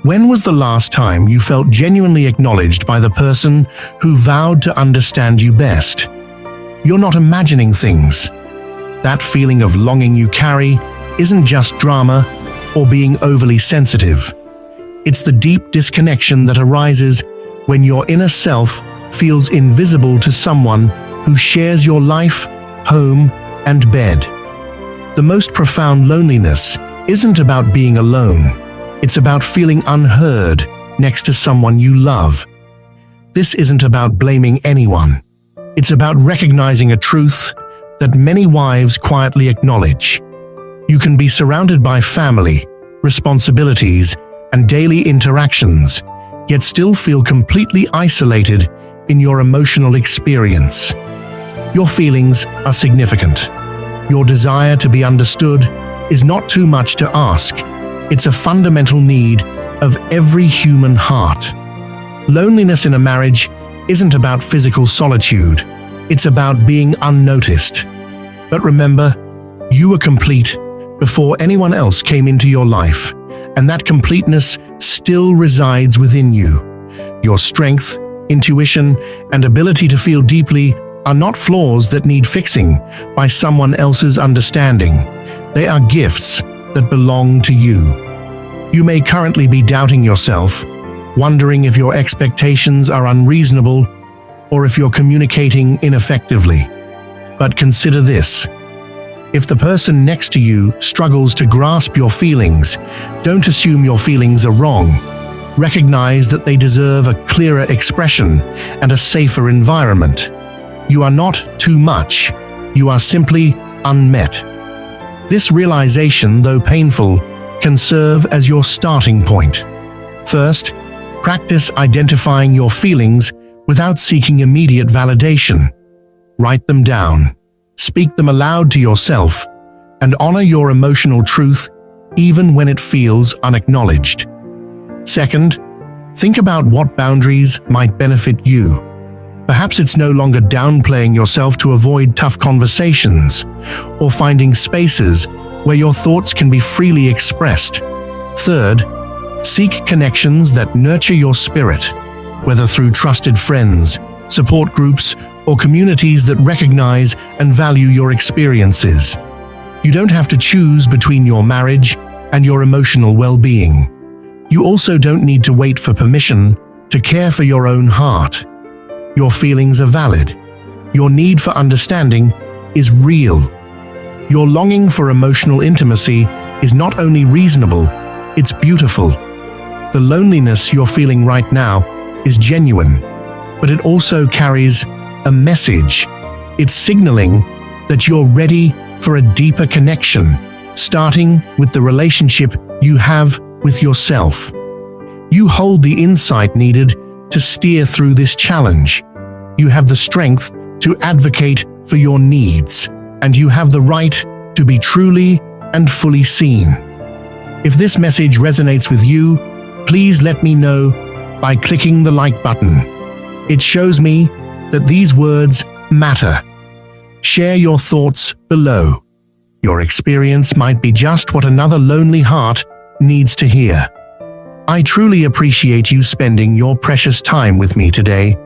When was the last time you felt genuinely acknowledged by the person who vowed to understand you best? You're not imagining things. That feeling of longing you carry isn't just drama or being overly sensitive. It's the deep disconnection that arises when your inner self feels invisible to someone who shares your life, home, and bed. The most profound loneliness isn't about being alone. It's about feeling unheard next to someone you love. This isn't about blaming anyone. It's about recognizing a truth that many wives quietly acknowledge. You can be surrounded by family, responsibilities, and daily interactions, yet still feel completely isolated in your emotional experience. Your feelings are significant. Your desire to be understood is not too much to ask. It's a fundamental need of every human heart. Loneliness in a marriage isn't about physical solitude. It's about being unnoticed. But remember, you were complete before anyone else came into your life, and that completeness still resides within you. Your strength, intuition, and ability to feel deeply are not flaws that need fixing by someone else's understanding. They are gifts that belong to you. You may currently be doubting yourself, wondering if your expectations are unreasonable or if you're communicating ineffectively. But consider this. If the person next to you struggles to grasp your feelings, don't assume your feelings are wrong. Recognize that they deserve a clearer expression and a safer environment. You are not too much. You are simply unmet. This realization, though painful, can serve as your starting point. First, practice identifying your feelings without seeking immediate validation. Write them down, speak them aloud to yourself, and honor your emotional truth even when it feels unacknowledged. Second, think about what boundaries might benefit you. Perhaps it's no longer downplaying yourself to avoid tough conversations, or finding spaces where your thoughts can be freely expressed. Third, seek connections that nurture your spirit, whether through trusted friends, support groups, or communities that recognize and value your experiences. You don't have to choose between your marriage and your emotional well-being. You also don't need to wait for permission to care for your own heart. Your feelings are valid. Your need for understanding is real. Your longing for emotional intimacy is not only reasonable, it's beautiful. The loneliness you're feeling right now is genuine, but it also carries a message. It's signaling that you're ready for a deeper connection, starting with the relationship you have with yourself. You hold the insight needed to steer through this challenge. You have the strength to advocate for your needs, and you have the right to be truly and fully seen. If this message resonates with you, please let me know by clicking the like button. It shows me that these words matter. Share your thoughts below. Your experience might be just what another lonely heart needs to hear. I truly appreciate you spending your precious time with me today.